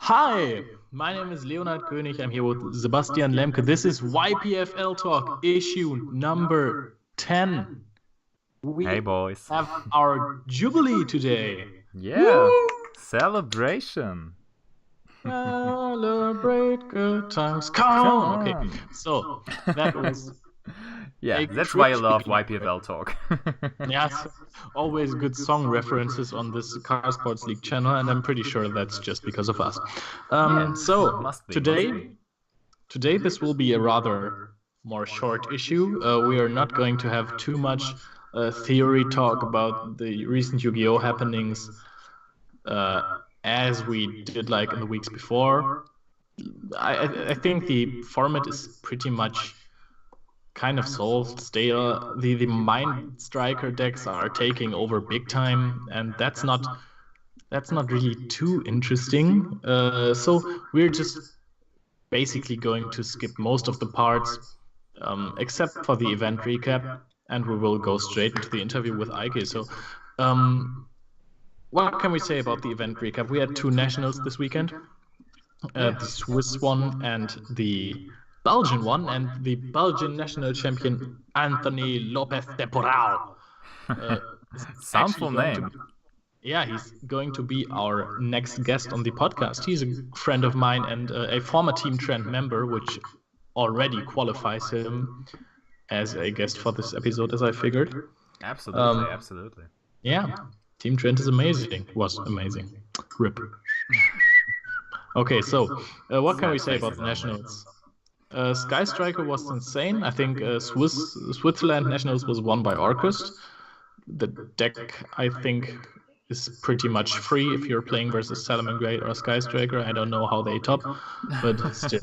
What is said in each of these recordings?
Hi, my name is Leonard König. I'm here with Sebastian Lemke. This is YPFL Talk, issue number 10. Hey We boys. have our Jubilee today. Yeah, Woo! celebration. Celebrate good times. Come Come on! Okay, on. so that was Yeah, a that's why I cringe love beginning. YPFL Talk. Yes, always good song references on this Car Sports League channel, and I'm pretty sure that's just because of us. Yeah, So must be. today this will be a rather more short issue. We are not going to have too much theory talk about the recent Yu-Gi-Oh happenings uh, as we did like in the weeks before. I think the format is pretty much kind of solved. Stale. The Mind Striker decks are taking over big time, and that's not really too interesting. So we're just basically going to skip most of the parts, except for the event recap, and we will go straight into the interview with Eike. So, what can we say about the event recap? We had two nationals this weekend, Yeah. the Swiss one and the Belgian one, and the Belgian national champion Anthony Lopez Temporal is actually Soundful going to name. yeah, he's going to be our next guest on the podcast. He's a friend of mine and a former Team Trend member, which already qualifies him as a guest for this episode, as I figured. Absolutely, Um, absolutely. yeah, Team Trend is amazing. Was amazing. Rip. Okay, so what can we say about the nationals? Sky Striker was insane. I think Switzerland nationals was won by Orcust. The deck, I think, is pretty much free if you're playing versus Salamangreat or Sky Striker. I don't know how they top, but still.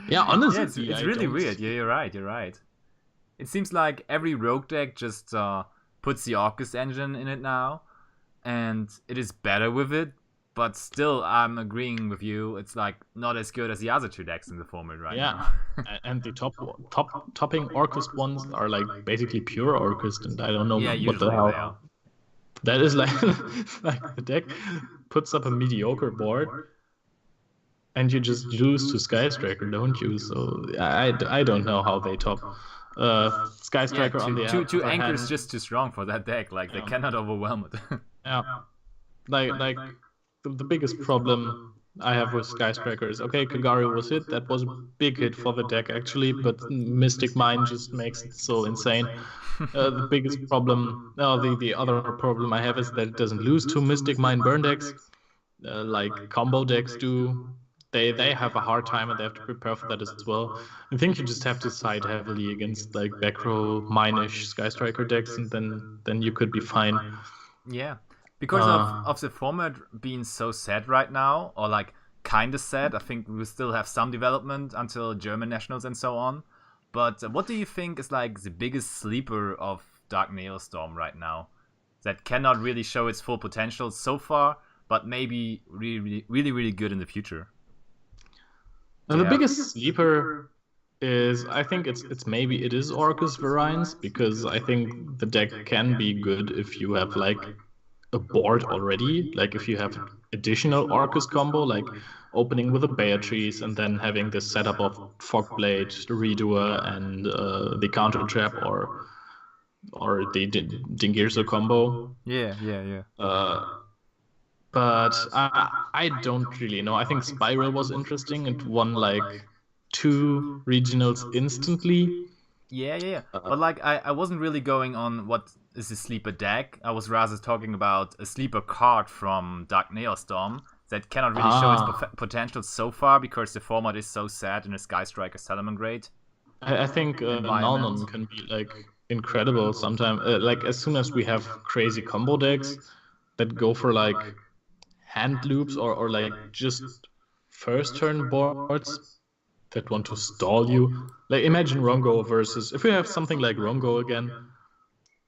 Yeah, Yeah, honestly, it's I really don't. weird. Yeah, you're right. It seems like every rogue deck just puts the Orcus engine in it now, and it is better with it. But still, I'm agreeing with you. It's like not as good as the other two decks in the format right Yeah, now. and the topping Orcust ones are like basically pure Orcust, and I don't know Yeah, what the usually they are. hell. That is like like the deck puts up a mediocre board, and you just lose to Sky Striker, don't you? So I don't know how they top. Sky Yeah, Striker on the two other anchors hand, just too strong for that deck. Like they yeah, cannot overwhelm it. yeah, like the biggest problem I have with Sky Striker is okay, Kagari was hit. That was a big hit for the deck actually, but Mystic Mine just makes it so insane. The biggest problem, no, the other problem I have is that it doesn't lose to Mystic Mine burn decks, like combo decks do. They have a hard time and they have to prepare for that as well. I think you just have to side heavily against like back row mine-ish Sky Striker decks, and then you could be fine. Yeah, because Uh, of the format being so sad right now, or like kind of sad. I think we will still have some development until German nationals and so on. But what do you think is like the biggest sleeper of Dark Nailstorm right now that cannot really show its full potential so far, but maybe really good in the future? Do you the have? biggest sleeper is I think it's maybe it is Orcus Variance because I think the deck can be good if you have like a board already, like if you have additional Orcus combo, like opening with a Beatrice and then having this setup of Fogblade, Redoer, and the Counter Trap or the Dingirso combo. Yeah. Uh, but I don't really know. I think Spiral was interesting. It won like two regionals instantly. Yeah. Uh, But like, I wasn't really going on what is a sleeper deck. I was rather talking about a sleeper card from Dark Nailstorm that cannot really show its ah, potential so far because the format is so sad in a Sky Striker Salamangreat I think environment. Nalnon can be like incredible sometimes. Like as soon as we have crazy combo decks that go for like hand loops or like just first turn boards that want to stall you. Like imagine Rongo versus if we have something like Rongo again,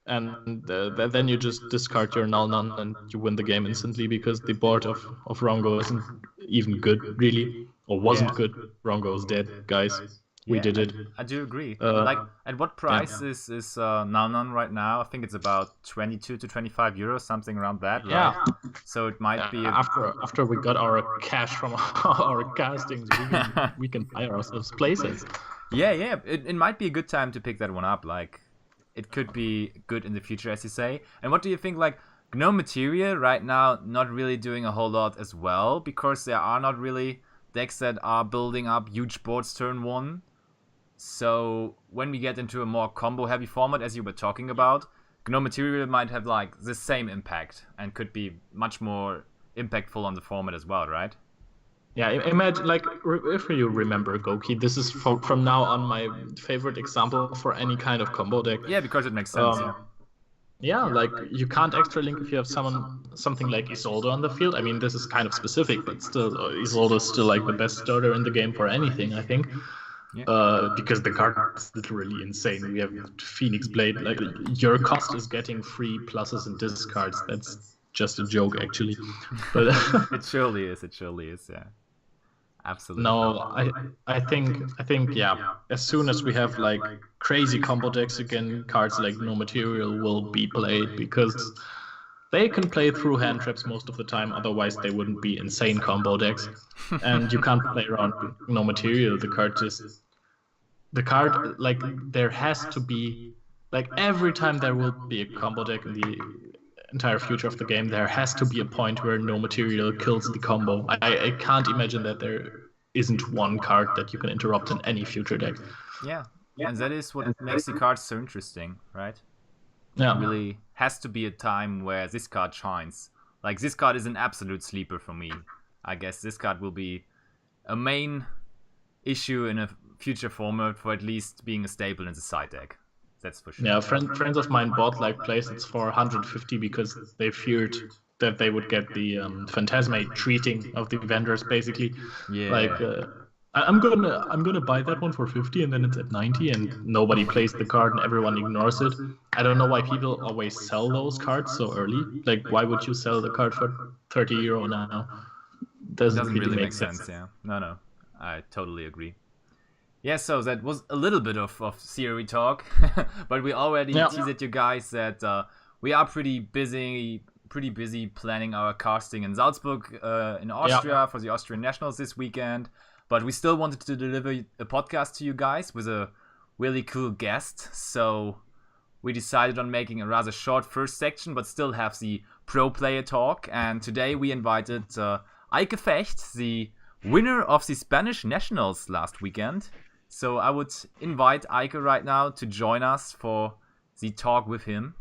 and then you just discard your null none and you win the game instantly because the board of Rongo isn't even good really or wasn't Yeah. good. Rongo is dead, guys. we Yeah, did it. I do agree. Uh, Like, at what price is Nalnon right now? I think it's about 22 to 25 euros, something around that, right? yeah. So it might be a After we got our cash from our castings, we can buy ourselves places. yeah. It might be a good time to pick that one up. Like, it could be good in the future, as you say. And what do you think? Like, GNOME Materia right now not really doing a whole lot as well, because there are not really decks that are building up huge boards turn one. So when we get into a more combo heavy format, as you were talking about, GNOME Material might have like the same impact and could be much more impactful on the format as well, right? Yeah, imagine like if you remember Goki, this is from now on my favorite example for any kind of combo deck. Yeah, because it makes sense. Yeah. Yeah, like you can't extra link if you have something like Isolde on the field. I mean, this is kind of specific, but still, Isolde is still like the best starter in the game for anything, I think. Yeah. Because the card is literally insane. We have Phoenix Blade. Like your cost is getting free pluses and discards. That's just a joke, actually. But It surely is. It surely is. Yeah. Absolutely. no, I think yeah. As soon as we have like crazy combo decks again, cards like No Material will be played because they can play through hand traps most of the time. Otherwise, they wouldn't be insane combo decks. And you can't play around with No Material. The card like there has to be like every time there will be a combo deck in the entire future of the game, there has to be a point where No Material kills the combo. I can't imagine that there isn't one card that you can interrupt in any future deck. Yeah. And that is what makes the cards so interesting, right? Yeah. It really has to be a time where this card shines. Like, this card is an absolute sleeper for me. I guess this card will be a main issue in a future format for at least being a staple in the side deck. That's for sure. Yeah, friends of mine bought like playsets for 150 because they feared that they would get the Phantasmate treating of the vendors, basically. Yeah. Like, I'm gonna buy that one for 50 and then it's at 90 and nobody plays the card and everyone ignores it. I don't know why people always sell those cards so early. Like, why would you sell the card for 30 euro now? Doesn't really make sense. Yeah. No. I totally agree. Yeah, so that was a little bit of theory talk, but we already teased you guys that we are pretty busy planning our casting in Salzburg in Austria for the Austrian Nationals this weekend. But we still wanted to deliver a podcast to you guys with a really cool guest. So we decided on making a rather short first section, but still have the pro player talk. And today we invited Eike Fecht, the winner of the Spanish Nationals last weekend. So I would invite Eike right now to join us for the talk with him.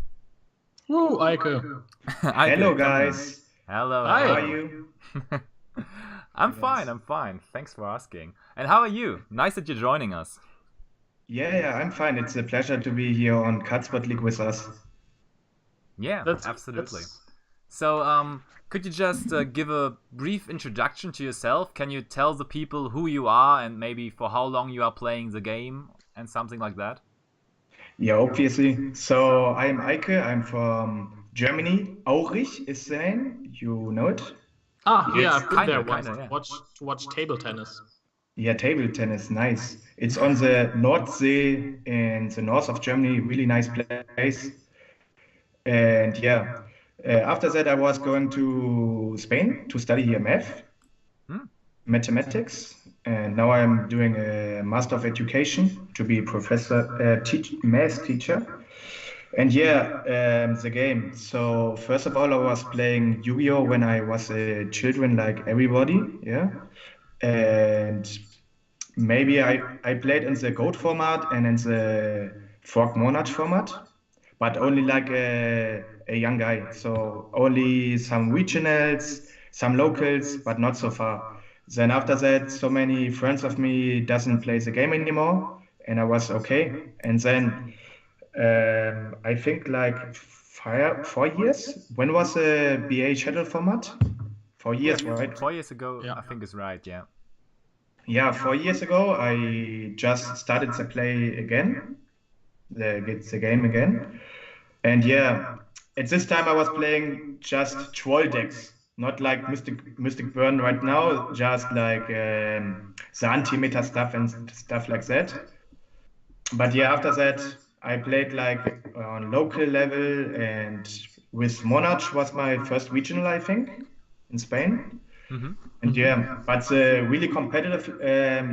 Woo, Eike. Hello, guys. Hello. Hi. How are you? I'm fine. Thanks for asking. And how are you? Nice that you're joining us. Yeah, I'm fine. It's a pleasure to be here on Cardspot League with us. Yeah, absolutely. So, could you just give a brief introduction to yourself? Can you tell the people who you are and maybe for how long you are playing the game and something like that? Yeah, obviously. So I'm Eike. I'm from Germany. Aurich is the name. You know it? Yeah, I've been there once kinda, yeah. to watch table tennis. Yeah, table tennis. Nice. It's on the Nordsee in the north of Germany. Really nice place. And yeah, after that, I was going to Spain to study here mathematics. And now I'm doing a Master of Education to be professor, math teacher. And yeah, the game. So first of all, I was playing Yu-Gi-Oh when I was a children, like everybody. Yeah. And maybe I played in the Goat format and in the Frog Monarch format, but only like a young guy. So only some regionals, some locals, but not so far. Then after that, so many friends of me doesn't play the game anymore, and I was okay. And then I think like 4 years. When was the BA Shuttle format? 4 years, right? 4 years ago, I think is right. Yeah. Yeah, 4 years ago, I just started to play again, the game again. And yeah, at this time I was playing just troll decks, not like Mystic Burn right now, just like the anti-meta stuff and stuff like that. But yeah, after that, I played like on local level, and with Monarch was my first regional, I think, in Spain. And yeah, but the really competitive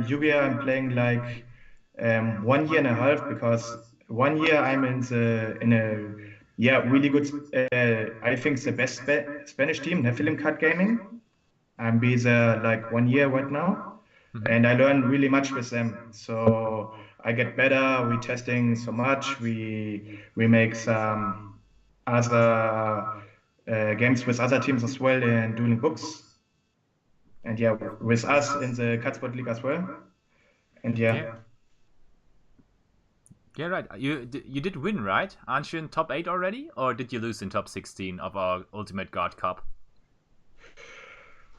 UBA, I'm playing like 1 year and a half, because 1 year I'm in a really good I think the best Spanish team, Nephilim Card Gaming. I'm be there like 1 year right now, and I learn really much with them. So I get better. We testing so much. We make some other games with other teams as well, and doing books. And yeah, with us in the Catsport League as well. And yeah. Yeah, right. You did win, right? Aren't you in top 8 already? Or did you lose in top 16 of our Ultimate Guard Cup?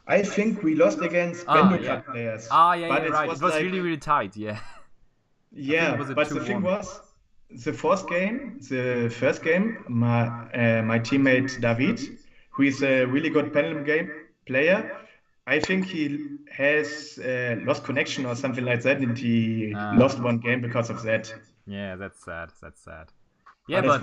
I think we lost against Bendukat players. But right. It was like, really, really tight, yeah. Yeah, but the thing was, the first game, my teammate David, who is a really good Pendulum game player, I think he has lost connection or something like that, and he lost one game because of that. Yeah, that's sad. Yeah, but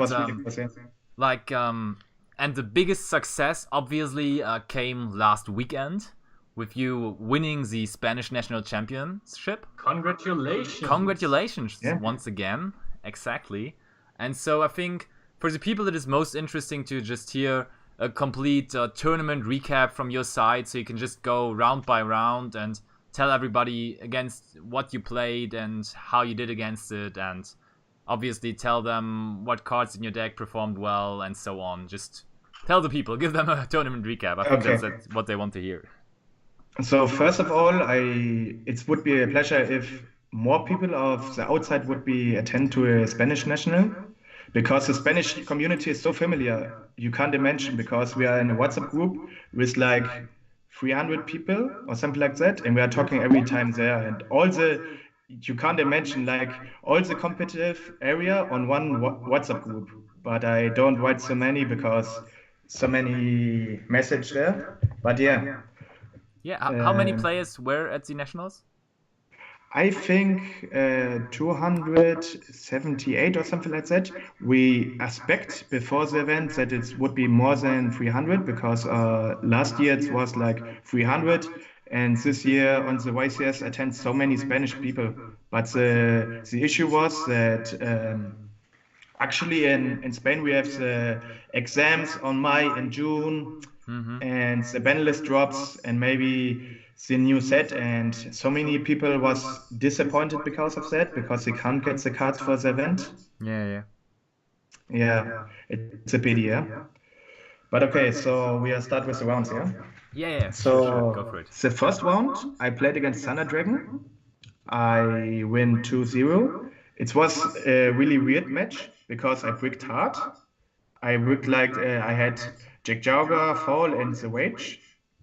like and the biggest success obviously came last weekend with you winning the Spanish National Championship. Congratulations once again. Exactly. And so I think for the people it is most interesting to just hear a complete tournament recap from your side, so you can just go round by round and tell everybody against what you played and how you did against it, and obviously tell them what cards in your deck performed well and so on. Just tell the people, give them a tournament recap. I think that's what they want to hear. So first of all, it would be a pleasure if more people of the outside would attend to a Spanish national, because the Spanish community is so familiar. You can't imagine, because we are in a WhatsApp group with like 300 people or something like that, and we are talking every time there, and you can't imagine like all the competitive area on one WhatsApp group. But I don't write so many because so many messages there. But yeah. Yeah, how many players were at the nationals? I think 278 or something like that. We expect before the event that it would be more than 300, because last year it was like 300, and this year on the YCS attend so many Spanish people. But the issue was that actually in Spain we have the exams on May and June, and the ban list drops, and maybe the new set, and so many people was disappointed because of that, because they can't get the cards for the event. Yeah, it's a pity. But okay, so we start with the rounds. Yeah, so sure. Go for it. The first round I played against Thunder Dragon. I win 2-0. It was a really weird match because I bricked hard. I bricked like I had Jack Jauger, Fall, and the Wage.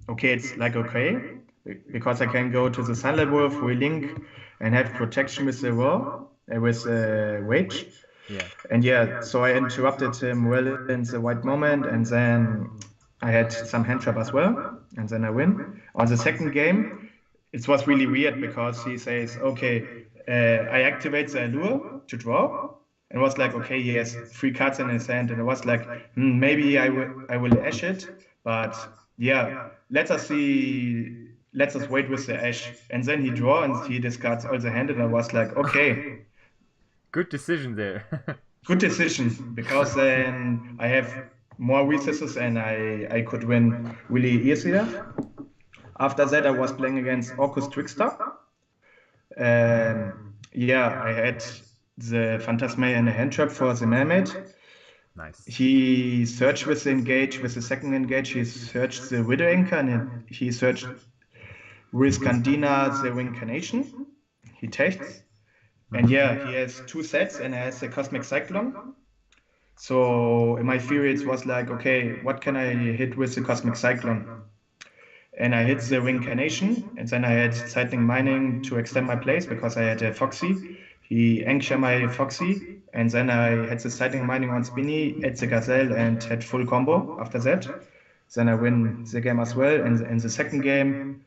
Okay, it's like okay, because I can go to the Sunlight Wolf, relink, and have protection with the Raw, with Wage. Yeah. And so I interrupted him well in the right moment, and then I had some hand trap as well, and then I win. On the second game, it was really weird because he says, okay, I activate the Allure to draw, and was like, okay, he has 3 cards in his hand, and it was like, maybe I will ash it, but yeah, let us wait with the ash. And then he draw and he discards all the hand, and I was like, okay. Good decision there. Good decision, because then I have more resources and I could win really easier. After that, I was playing against Orcus Trickster. I had the Phantasmea and a hand trap for the Mermaid. Nice. He searched with the engage, with the second engage, he searched the Widow Inca, and he searched with Gandina the Reincarnation. He takes. And he has 2 sets and has the Cosmic Cyclone. So in my theory, it was like, okay, what can I hit with the Cosmic Cyclone? And I hit the Reincarnation, and then I had Sightling Mining to extend my plays because I had a Foxy. He anchor my Foxy, and then I had the Sightling Mining on Spinny, had the Gazelle, and had full combo after that. Then I win the game as well. And in the second game,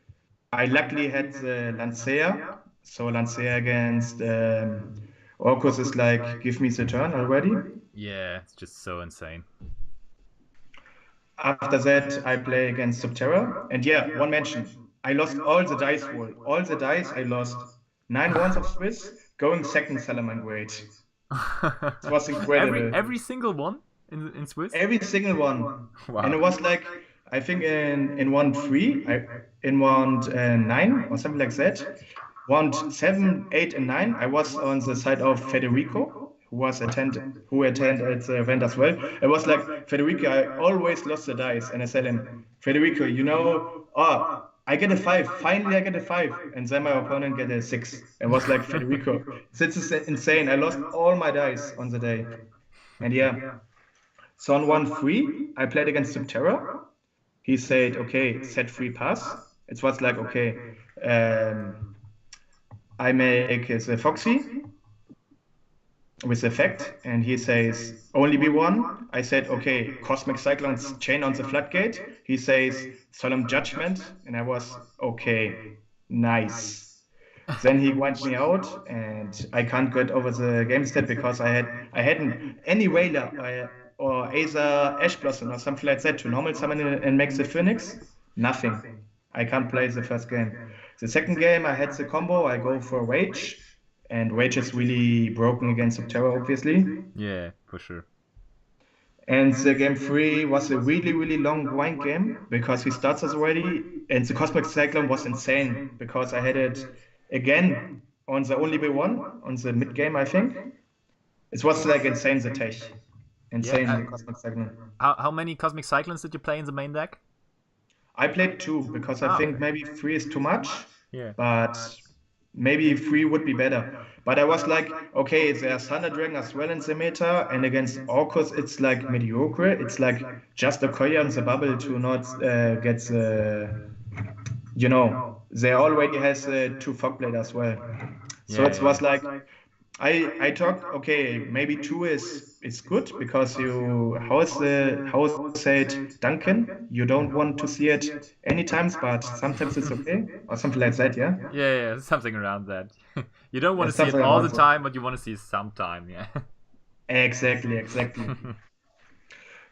I luckily had the Lancea. So Lancea against Orcus is like, give me the turn already. Yeah, it's just so insane. After that, I play against Subterra. And yeah, one mention. I lost all the dice roll. All the dice I lost. 9 ones of Swiss, going second Salaman grade. It was incredible. Every single one in Swiss? Every single one. Wow. And it was like, I think in round 3, in round 9 or something like that. Round 7, 8, and 9, I was on the side of Federico, who attended the event as well. It was like, Federico, I always lost the dice. And I said him, Federico, I get a 5. Finally, I get a 5. And then my opponent get a 6. It was like, Federico, this is insane. I lost all my dice on the day. And yeah. So on 1-3, I played against Subterra. He said, okay, set 3 pass. It was like, okay, I make the Foxy with Effect, and he says, only B1. I said, okay, Cosmic Cyclones chain on the floodgate. He says, Solemn Judgment, and I was, okay, nice. Then he wiped me out, and I can't get over the game stat because I hadn't any Whaler or Aether Ash Blossom or something like that to normal summon and make the Phoenix. Nothing. I can't play the first game. The second game, I had the combo. I go for Rage, and Rage is really broken against Subterra, obviously. Yeah, for sure. And the game 3 was a really, really long grind game because he starts us already. And the Cosmic Cyclone was insane because I had it again on the only B1 on the mid game, I think. It was like insane, the tech. Insane, the Cosmic Cyclone. How many Cosmic Cyclones did you play in the main deck? I played 2 because I think maybe 3 is too much. Yeah. But maybe 3 would be better. But I was like, okay, there's Thunder Dragon as well in the meta, and against Orcus, it's like mediocre. It's like just a Koya on the bubble to not get the, they already has 2 Fogblade as well. So it was like, I thought, okay, maybe 2 is good because how is it, Duncan? You don't want to see it anytime, but sometimes it's okay, or something like that, yeah? Yeah, something around that. You don't want to see it all the time, but you want to see it sometime, yeah. Exactly.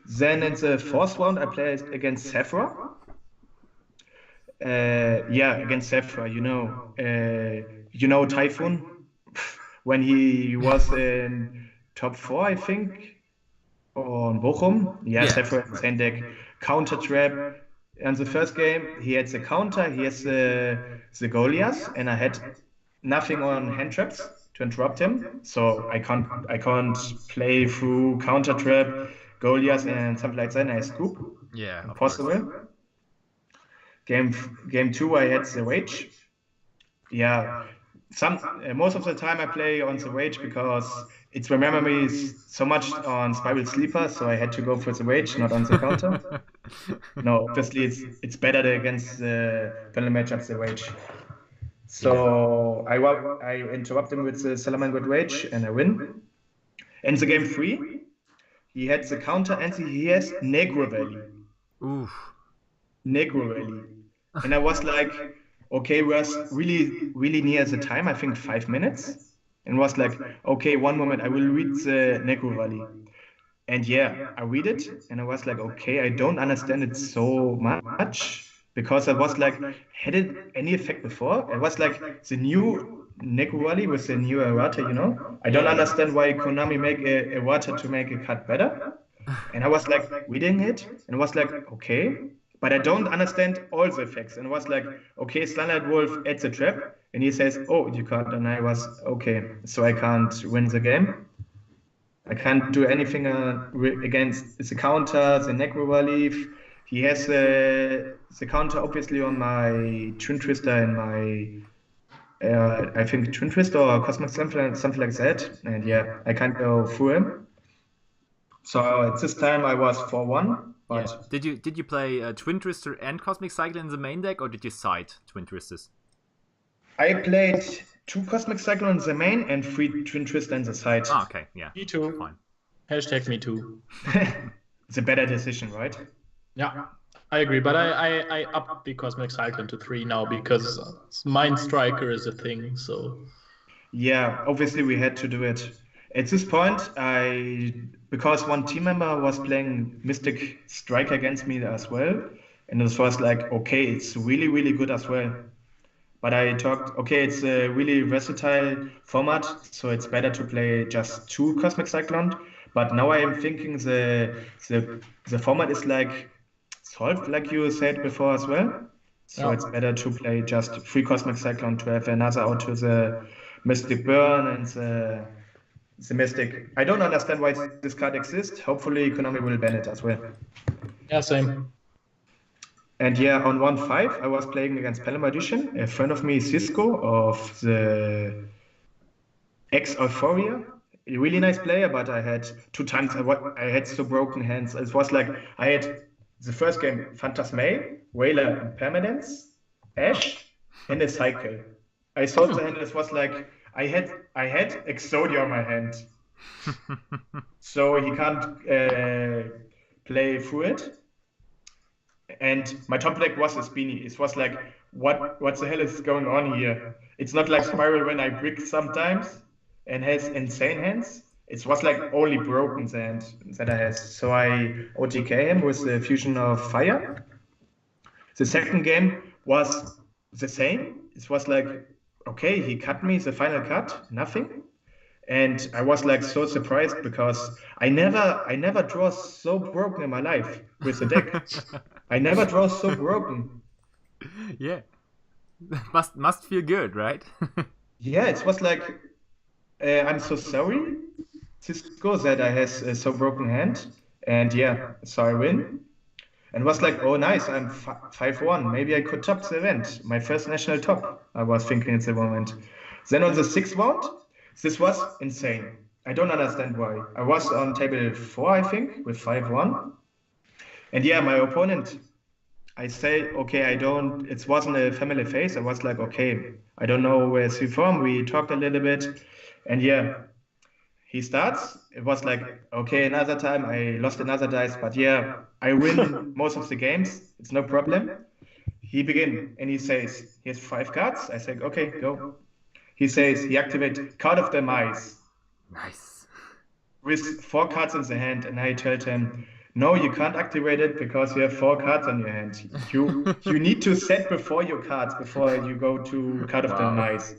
Then in the 4th round, I played against Sephra. Against Sephra, Typhoon? When he was in top 4, I think, on Bochum. Sephra insane deck. Counter trap. In the first game, he had the counter, he has the Goliath, and I had nothing on hand traps to interrupt him. So I can't play through counter trap, Goliath, and something like that, and I scoop. Yeah, impossible. Game 2, I had the Rage. Yeah. Most of the time I play on the Rage because it's remember me so much on Spiral Sleeper, so I had to go for the Rage, not on the counter. No, obviously it's better against the panel matchups the Rage. So I interrupt him with the Salamander Rage and I win. In the game 3, he had the counter and he has Negro Valley. Oof. Negro Valley. And I was like, okay, we was really, really near the time, I think 5 minutes. And was like, okay, one moment, I will read the Negro Valley. And yeah, I read it, and I was like, okay, I don't understand it so much, because I was like, had it any effect before? It was like the new Negro Valley with the new errata, I don't understand why Konami make a errata to make a card better. And I was like reading it, and was like, okay, but I don't understand all the effects. And was like, okay, Standard Wolf adds a trap, and he says, oh, you can't. And I was, okay, so I can't win the game. I can't do anything against the counter, the Necro Relief. He has the counter, obviously, on my Twin Twister and my, I think, Twin Twister or Cosmic something like that. And yeah, I can't go through him. So at this time, I was 4-1. But yeah. Did you play Twin Twister and Cosmic Cyclone in the main deck, or did you side Twin Twisters? I played 2 Cosmic Cyclone in the main and 3 Twin Twister in the side. Ah, okay, yeah. Me too. Fine. Hashtag me too. It's a better decision, right? Yeah. I agree, but I upped the Cosmic Cyclone to 3 now because Mind Striker is a thing, so... Yeah, obviously we had to do it. At this point, because one team member was playing Mystic Strike against me as well, and it was like, okay, it's really, really good as well. But I talked, okay, it's a really versatile format, so it's better to play just 2 Cosmic Cyclone. But now I am thinking the format is like solved, like you said before as well. So it's better to play just 3 Cosmic Cyclone to have another out to the Mystic Burn and the Mystic. I don't understand why this card exists. Hopefully, Konami will ban it as well. Yeah, same. And yeah, on 1-5, I was playing against Palamagician. A friend of me, Cisco, of the Euphoria. A really nice player, but I had 2 times, I had so broken hands. It was like, I had the first game, Phantasme, Whaler, Impermanence, Ash, and a Cycle. I saw the hand, it was like, I had Exodia on my hand. So he can't play through it. And my top deck was a Spini. It was like, what the hell is going on here? It's not like Spiral when I brick sometimes and has insane hands. It was like only broken hand that I had. So I OTK him with the Fusion of Fire. The second game was the same. It was like, okay, he cut me the final cut, nothing. And I was like so surprised because I never draw so broken in my life with the deck. I never draw so broken. Yeah. Must feel good, right? Yeah, it was like, I'm so sorry, Cisco, that I has so broken hand. And yeah, so I win. And was like, oh nice, I'm 5-1. Maybe I could top the event. My first national top, I was thinking at the moment. Then on the 6th round, this was insane. I don't understand why. I was on table 4, I think, with 5-1. And yeah, my opponent, I say, okay, it wasn't a family face. I was like, okay, I don't know where's he from. We talked a little bit. And yeah, he starts. It was like, okay, another time I lost another dice, but yeah, I win most of the games. It's no problem. He begin and he says, he has 5 cards. I say, okay, go. He says, he activates Card of the Mice. Nice. With 4 cards in the hand. And I told him, no, you can't activate it because you have 4 cards on your hand. You need to set before your cards before you go to Card of the Mice.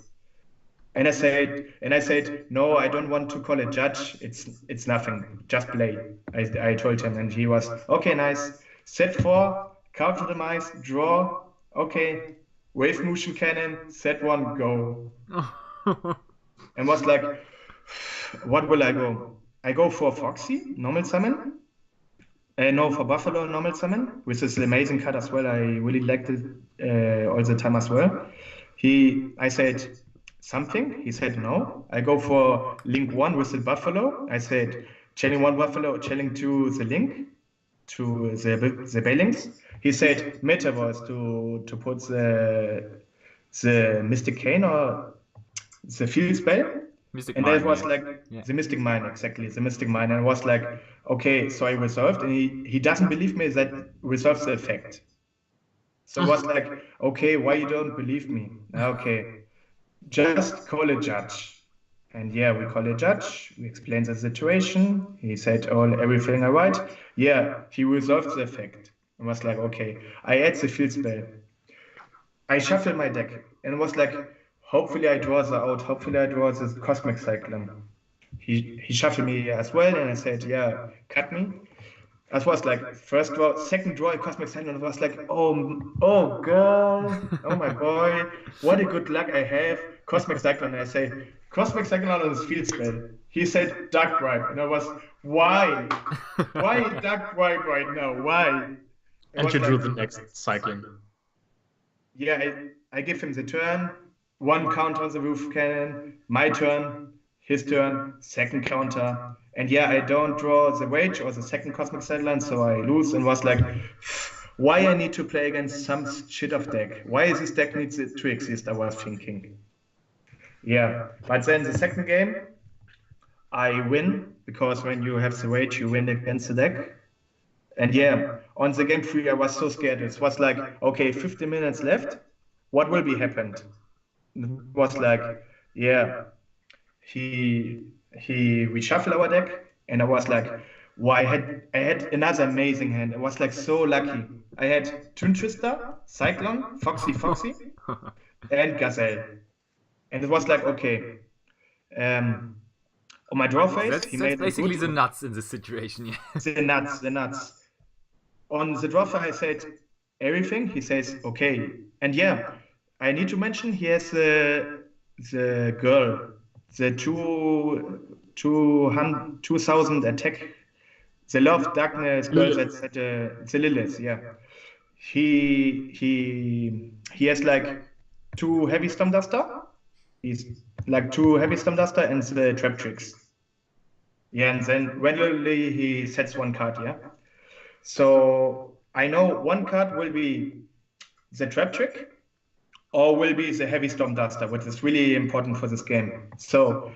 And I said, no, I don't want to call a judge. It's nothing. Just play. I told him, and he was okay. Nice. Set 4, Card of the Mice, draw. Okay. Wave motion cannon. Set 1, go. And was like, what will I go? I go for Foxy, normal summon. No, for Buffalo, normal summon, which is an amazing card as well. I really liked it all the time as well. I said something. He said no. I go for Link 1 with the Buffalo. I said chaining 1 Buffalo, chaining 2 the Link, to the Bailings. He said Metaverse to put the Mystic Cane or the Field Spell. Mystic And Mine, that was yeah. like Yeah. the Mystic Mine, exactly, the Mystic Mine. And I was like, okay, so I resolved, and he doesn't believe me that resolves the effect. So it was like, okay, why you don't believe me? Okay, just call a judge. And yeah, we call a judge, we explain the situation. He said everything all right. Yeah, he resolved the effect. I was like, okay, I add the field spell. I shuffled my deck and it was like, hopefully I draw the out, hopefully I draw this Cosmic Cyclone. He shuffled me as well, and I said, yeah, cut me. That was like first draw, second draw, Cosmic Cyclone. It was like, oh girl, oh my boy, what a good luck I have. Cosmic Cyclone. And I say, Cosmic Cyclone on his field spell. He said Dark Bribe, and I was, why? Why Dark Bribe right now? Why? And you drew the next cycling. Yeah, I give him the turn, 1 counter on the roof cannon, my turn, his turn, second counter. And yeah, I don't draw the Rage or the second Cosmic Cyclone, so I lose and was like, why I need to play against some shit of deck? Why this deck needs to exist, I was thinking. Yeah, but then the second game, I win, because when you have the Rage, you win against the deck. And yeah, on the game 3, I was so scared. It was like, okay, 50 minutes left. What will be happened? It was like, yeah, we shuffle our deck, and I was like, wow, I had another amazing hand. I was like so lucky. I had Toon Twister, Cyclone, Foxy, and Gazelle. And it was like, okay. On my draw phase, That's basically the nuts in this situation. Yeah. The nuts. On the draw phase, I said everything. He says, okay. And yeah, I need to mention he has the girl, the 2000 attack, the Love Darkness girl that's at the Lilith, yeah. He has like 2 heavy Storm Duster. He's like 2 heavy Storm Duster and the Trap Tricks. Yeah, and then randomly he sets 1 card, yeah. So I know 1 card will be the Trap Trick or will be the heavy Storm Duster, which is really important for this game. So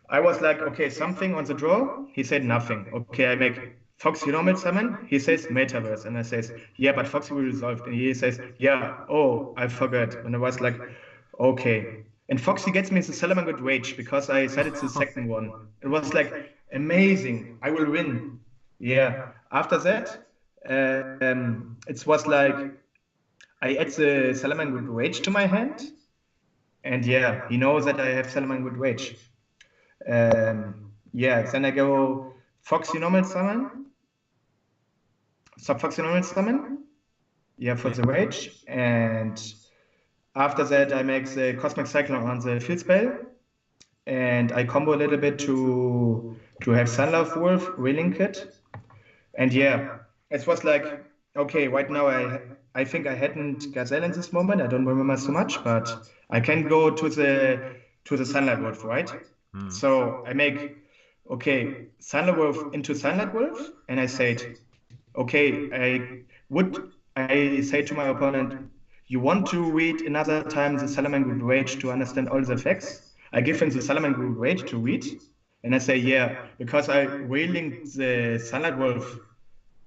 I was like, okay, something on the draw. He said nothing. Okay, I make Foxy normal summon. He says Metaverse, and I says, yeah, but Foxy will resolve. And he says, yeah, oh, I forgot. And I was like, okay. And Foxy gets me the Salamander Rage because I said it's the second one. It was like amazing. I will win. Yeah. After that, it was like I add the Salamander Rage to my hand, and yeah, he knows that I have Salamander Rage. Yeah, then I go Foxy normal summon, Foxy normal summon, yeah, for the rage, and after that I make the Cosmic Cyclone on the field spell, and I combo a little bit to have Sunlove Wolf relink it, and yeah, it was like, okay, right now I think I hadn't Gazelle in this moment. I don't remember so much, but I can go to the Sunlight Wolf, right? So I make, okay, Sunlight Wolf into Sunlight Wolf, and I said, okay, I say to my opponent, you want to read another time the Salamander Rage to understand all the effects? I give him the Salamander Rage to read, and I say, yeah, because I relink the Sunlight Wolf,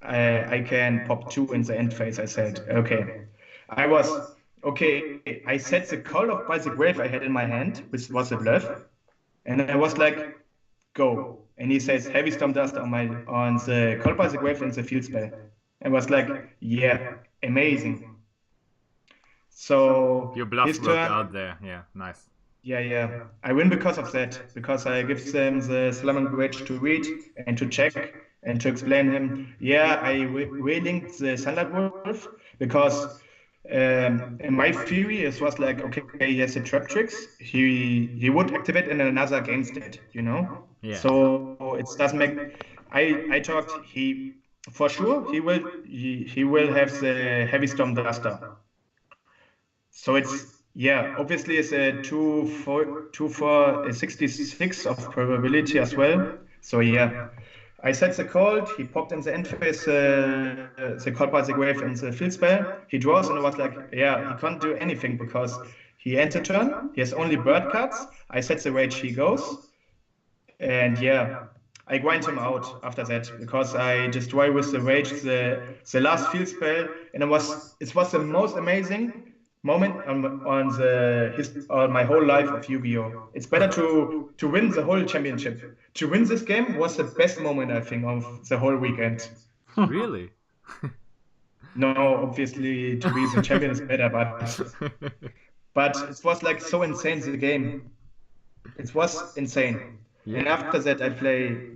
I can pop 2 in the end phase. I said, okay. I set the Call of by the Grave I had in my hand, which was a bluff. And I was like, go. And he says, heavy Storm Dust on the Call by the Grave and the field spell. I was like, yeah, amazing. So your bluff worked out there. Yeah, nice. Yeah. I win because of that, because I give them the Salamander Rage to read and to check and to explain him. Yeah, I relinked the Sunlight Wolf because in my theory it was like, okay, he has the Trap Tricks. He would activate in another game state, you know. Yeah. So it doesn't make. I thought he for sure he will have the Heavy Storm Duster. So it's. Yeah, obviously it's a 66 of probability as well. So yeah, I set the cold. He popped in the end phase the Call by the Grave and the field spell. He draws, and I was like, yeah, he can't do anything because he ends a turn. He has only bird cards. I set the rage. He goes, and yeah, I grind him out after that because I destroy with the rage the last field spell, and it was the most amazing moment on my whole life of Yu-Gi-Oh! It's better to win the whole championship. To win this game was the best moment, I think, of the whole weekend. Really? No, obviously to be the champion is better, but it was like so insane, the game. It was insane. Yeah. And after that I play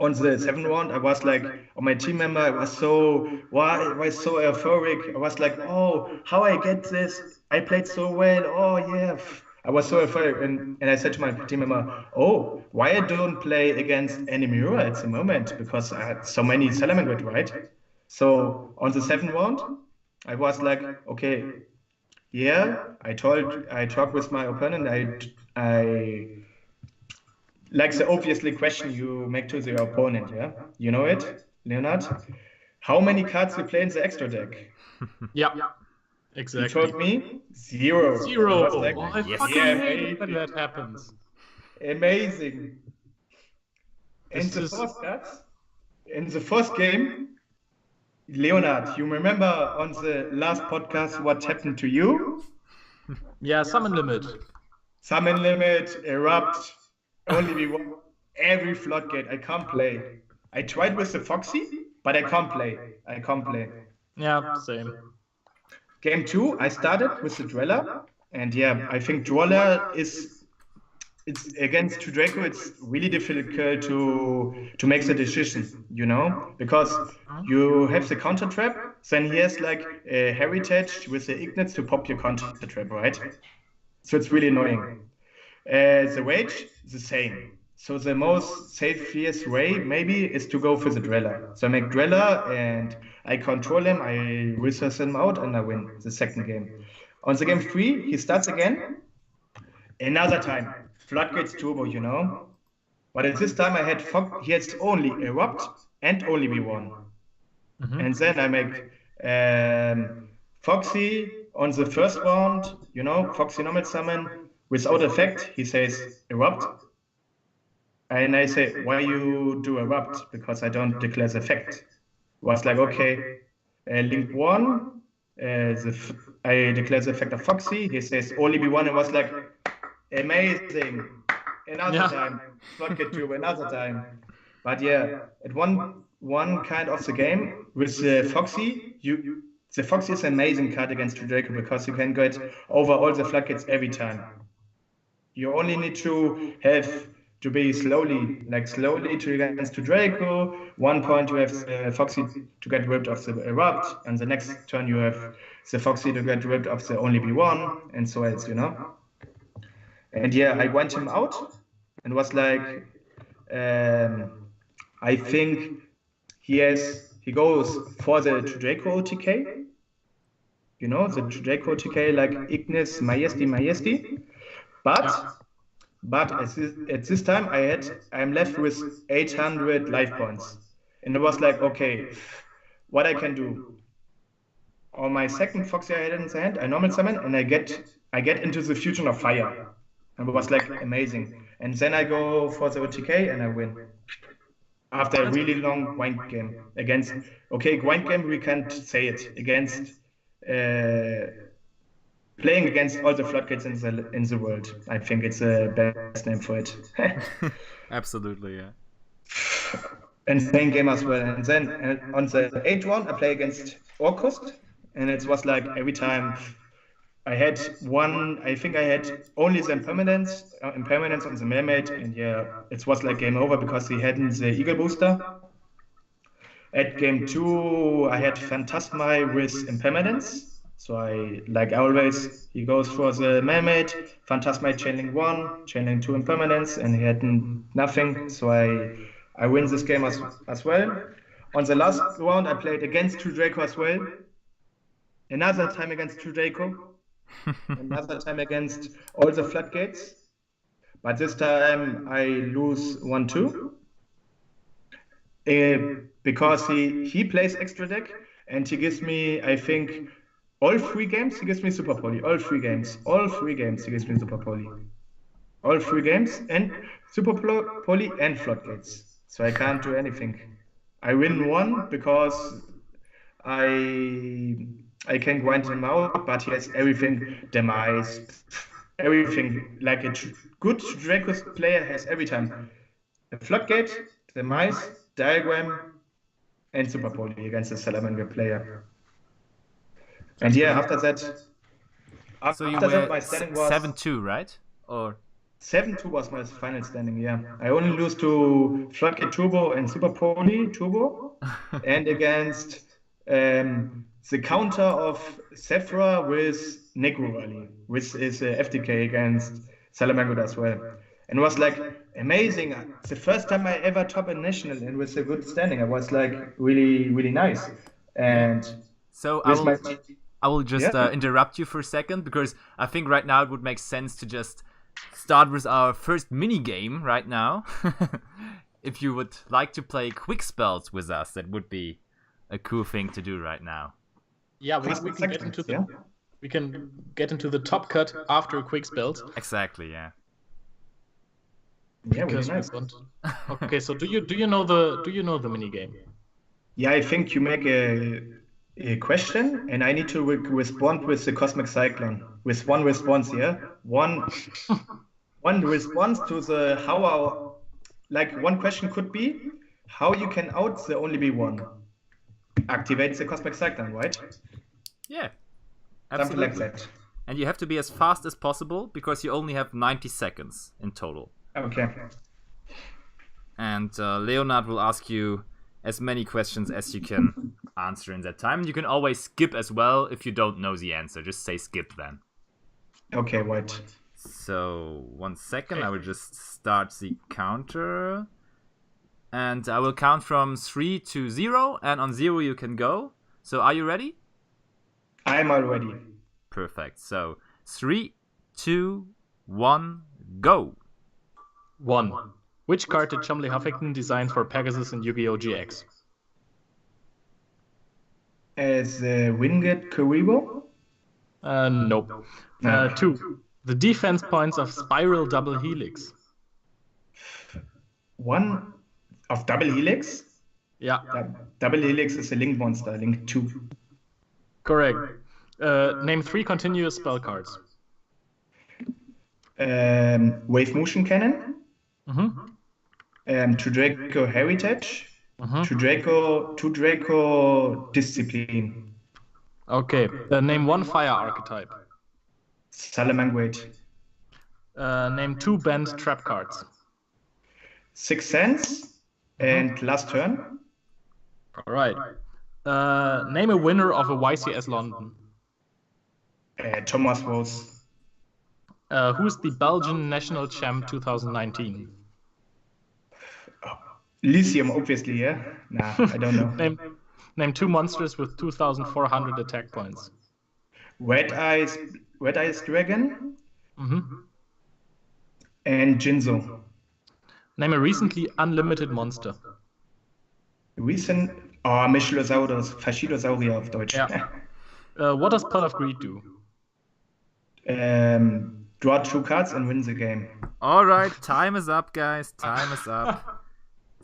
on the 7th round, I was like, on my team member, I was so euphoric. I was like, oh, how I get this? I played so well. Oh, yeah. I was so euphoric. And I said to my team member, oh, why I don't play against any mirror at the moment? Because I had so many Salamander, right? So on the 7th round, I was like, okay, yeah, I talked with my opponent. I like the obviously question you make to your opponent, yeah? You know it, Leonard? How many cards you play in the extra deck? Yeah, exactly. He told me 0. 0. I like, I fucking hate when that happens. Amazing. In the first game, Leonard, you remember on the last podcast what happened to you? Yeah, summon limit. Summon limit, erupt, only be one. Every floodgate, I can't play. I tried with the Foxy, but I can't play. Yeah, same. Game 2, I started with the Dweller, and yeah, I think Dweller it's against to Draco. It's really difficult to make the decision, because you have the counter trap, then he has like a heritage with the Ignates to pop your counter trap, right? So it's really annoying. The Rage, the same. So the most safest way maybe is to go for the Dweller. So I make Dweller and I control him, I resource him out, and I win the second game. On the game 3, he starts again. Another time, Floodgates Turbo, But at this time I had he has only Erupt and only V1. And then I make Foxy on the first round, Foxy normal summon without effect. He says Erupt. And I say, why you do Erupt? Because I don't declare the effect. Was like, okay, Link 1, I declare the effect of Foxy. He says only V1. It was like, amazing. Another time. Floodgate Tube, another time. But yeah, at one kind of the game with the Foxy, the Foxy is an amazing card against Draco because you can get over all the floodgates every time. You only need to have to be slowly to against Draco. 1 point you have Foxy to get rid of the Erupt, and the next turn you have the Foxy to get rid of the only B1, and so else, And yeah, I went him out and was like, I think he goes for the Draco OTK, the Draco OTK like Ignis, Majesty. But at this time I'm left with 800 life points. And it was like, okay, what I can do. On my second Foxy I had in the hand, I normal summon and I get into the fusion of fire. And it was like amazing. And then I go for the OTK and I win. After a really long grind game against, grind game we can't say it, against playing against all the floodgates in the world. I think it's the best name for it. Absolutely, yeah. Insane game as well. And then on the 8th one I play against Orkust, and it was like every time I had I think I had only the impermanence on the mermaid, and yeah, it was like game over because he hadn't the eagle booster. At game 2, I had Phantasma with impermanence. So he goes for the mermaid, Phantasma chaining 1, chaining 2 impermanence, and he had nothing. So I win this game as well. On the last round, I played against True Draco as well. Another time against True Draco. Another time against all the floodgates. But this time I lose 1-2. Because he plays extra deck and he gives me, I think, all 3 games he gives me Super Poly. All 3 games he gives me Super Poly. All 3 games and Super Poly and floodgates. So I can't do anything. I win 1 because I can grind him out, but he has everything, demise, everything. Like a good Draco player has every time. A floodgate, demise, diagram, and Super Poly against the Salamander player. And yeah, after that my standing was 7-2, right? Or 7-2 was my final standing, yeah. I only lose to Floodgate Turbo and Super Poly Turbo, and against the counter of Sephra with Negro Rally, which is a FTK against Salamanca as well. And it was like amazing. It's the first time I ever top a national and with a good standing. I was like really, really nice. And so I will just interrupt you for a second, because I think right now it would make sense to just start with our first mini game right now. If you would like to play quick spells with us, that would be a cool thing to do right now. Yeah, we can get into the top cut after a quick spells. Exactly, yeah. Yeah, really nice. Okay, so do you know the mini game? Yeah, I think you make a question, and I need to respond with the Cosmic Cyclone with one response. Yeah, one response to the how our like one question could be how you can out the only be one. Activate the Cosmic Cyclone, right? Yeah, Something like absolutely. that. And you have to be as fast as possible because you only have 90 seconds in total. Okay. And Leonard will ask you as many questions as you can answer in that time. And you can always skip as well if you don't know the answer. Just say skip then. Okay, right. So, 1 second. I will just start the counter. And I will count from 3 to 0. And on 0 you can go. So, are you ready? I'm already. Perfect. So, 3, 2, 1, go. 1. Which card did Chumley Huffington design for Pegasus in Yu-Gi-Oh! GX? As Winged Kuribo? Nope. 2. The defense points of Spiral Double Helix. 1 of Double Helix? Yeah. Double Helix is a Link monster, Link 2. Correct. Name 3 continuous spell cards. Wave Motion Cannon? Mm-hmm. To Draco Heritage? Mm-hmm. To Draco Discipline. Okay. Name 1 fire archetype. Salamangreat. Name 2 banned trap cards. 6 Sense and Last Turn. All right. Name a winner of a YCS London. Thomas Rose. Who's the Belgian national champ 2019? Lysium, obviously, yeah? Nah, I don't know. Name 2 monsters with 2,400 attack points. Red Eyes Dragon. Mm-hmm. And Jinzo. Name a recently unlimited monster. Mechilosaurus, Fascidosaurier auf Deutsch. Yeah. What does Pot of Greed do? Draw 2 cards and win the game. Alright, time is up, guys. Time is up.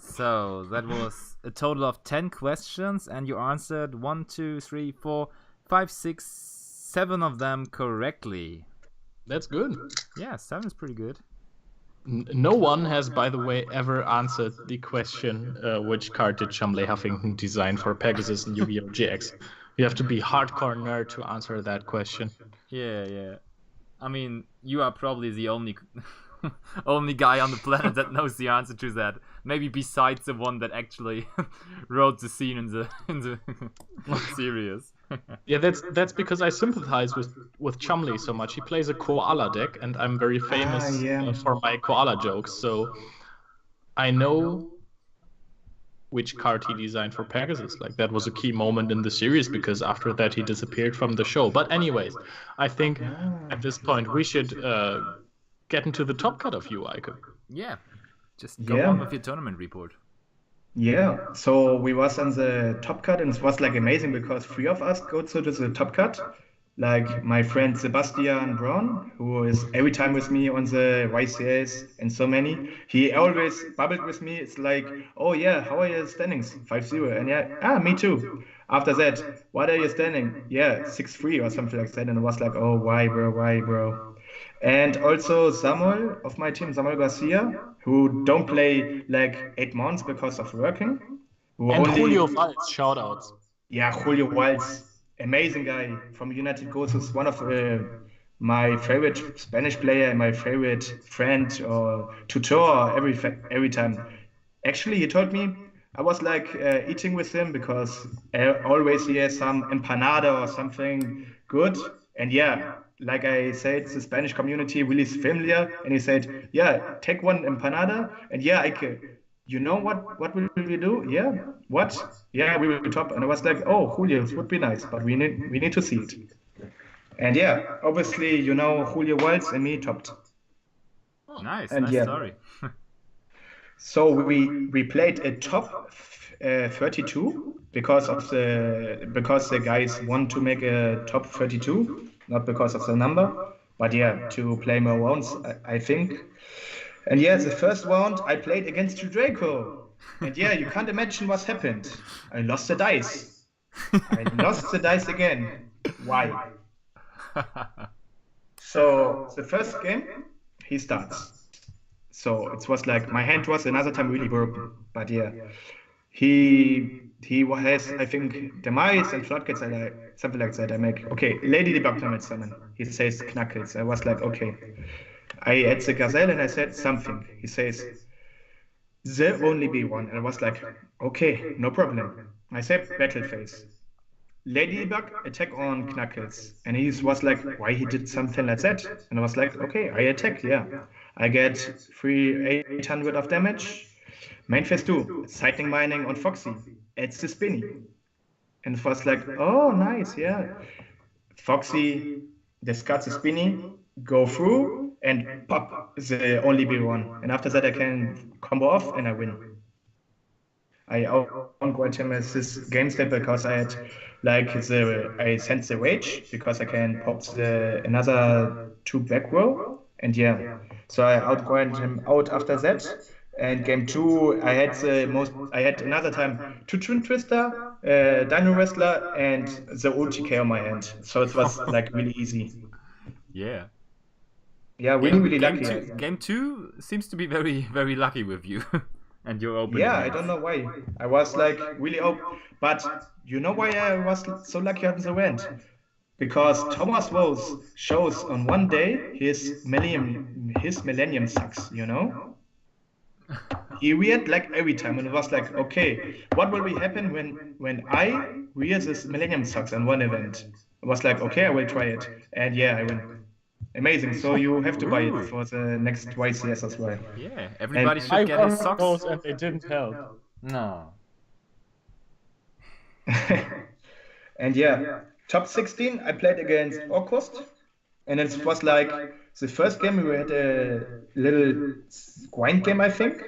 So, that was a total of 10 questions, and you answered 1, 2, 3, 4, 5, 6, 7 of them correctly. That's good. Yeah, 7 is pretty good. No one has, by the way, ever answered the question, which card did Chumley Huffington design for Pegasus and Yu-Gi-Oh! GX? You have to be hardcore nerd to answer that question. Yeah. I mean, you are probably the only guy on the planet that knows the answer to that. Maybe besides the one that actually wrote the scene in the series. Yeah, that's because I sympathize with Chumley so much. He plays a koala deck, and I'm very famous for my koala jokes. So I know which card he designed for Pegasus. Like, that was a key moment in the series, because after that he disappeared from the show. But anyways, I think at this point we should get into the top cut of you, Eike. Yeah, just go on with your tournament report. Yeah, so we was on the top cut, and it was like amazing because 3 of us go to the top cut. Like my friend Sebastian Braun, who is every time with me on the YCS and so many, he always bubbled with me. It's like, oh yeah, how are your standings? 5-0. And yeah, me too. After that, what are you standing? Yeah, 6-3 or something like that. And it was like, oh, why, bro? And also Samuel of my team, Samuel Garcia, who don't play like 8 months because of working. And Julio Valls, shoutouts. Yeah, Julio Valls, amazing guy from United Ghosts, is one of my favorite Spanish player and my favorite friend or tutor every time. Actually, he told me, I was like eating with him because always he has some empanada or something good. And yeah, like I said, the Spanish community really is familiar. And he said, yeah, take one empanada. And yeah, Eike, you know what will we do? Yeah, what? Yeah, we will top. And I was like, oh, Julio, this would be nice, but we need to see it. And yeah, obviously, you know, Julio Valls and me topped. Nice yeah. story. So we played a top 32 because the guys want to make a top 32, not because of the number, but yeah, to play more rounds, I think. And yeah, the first round I played against Draco. And yeah, you can't imagine what's happened. I lost the dice. I lost the dice again. Why? So the first game, he starts. So it was like my hand was another time really broken. But yeah, he has, I think, the mice and floodgates and something like that. I make okay, Lady Debug Damage summon. He says Knuckles. I was like, okay. I add the gazelle and I said something. He says the only be one. And I was like, okay, no problem. I said battle phase. Ladybug attack on Knuckles. And he was like, why he did something like that? And I was like, okay, I attack, yeah. I get 800 of damage. Main phase 2, Sightning Mining on Foxy. Adds the Spinny. And it was like, oh, nice, yeah. Foxy discards the Spinny, go through, and pop, the only be one. And after that, I can combo off and I win. I outgrade him as this game state because I had I sent the rage because I can pop another 2 back row and yeah, so I outgrade him out after that. And game 2 I had another time 2 Twin Twister, Dino Wrestler, and the ulti K on my hand. So it was like really easy. Yeah. Yeah, really lucky. Game 2 seems to be very, very lucky with you. And your opening. Yeah, I don't know why. I was like really open. But you know why I was so lucky on the end? Because Thomas Rose shows on one day his millennium sucks, you know? He reared like every time and it was like, okay, what will happen when I rear this millennium sucks on one event? It was like, okay, I will try it. And yeah, I win. Amazing. So you have to buy it for the next YCS as well. Yeah, everybody should get his socks. And they didn't help. No. And yeah, top 16, I played against Orkost. And it was like the first game we had a little grind game, I think.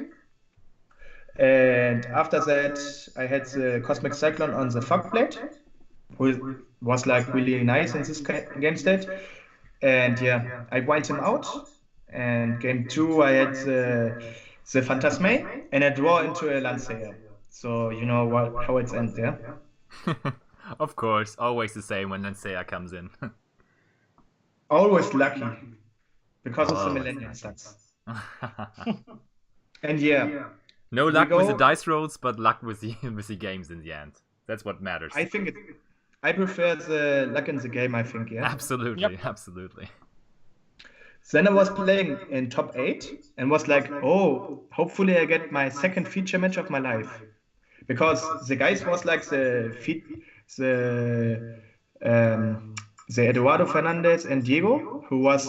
And after that, I had the Cosmic Cyclone on the Fogblade, who was like really nice in this game state. And yeah, I wind him out. And game 2, I had the Phantasme, and I draw into a Lancer. So you know how it ends, yeah? Of course, always the same when Lancer comes in. Always lucky, because of the Millennium Sucks. And yeah. No luck with the dice rolls, but luck with the games in the end. That's what matters. I prefer the luck in the game, I think, yeah? Absolutely, absolutely. Then I was playing in top 8 and was like, oh, hopefully I get my second feature match of my life. Because the guys was like the Eduardo Fernandez and Diego, who was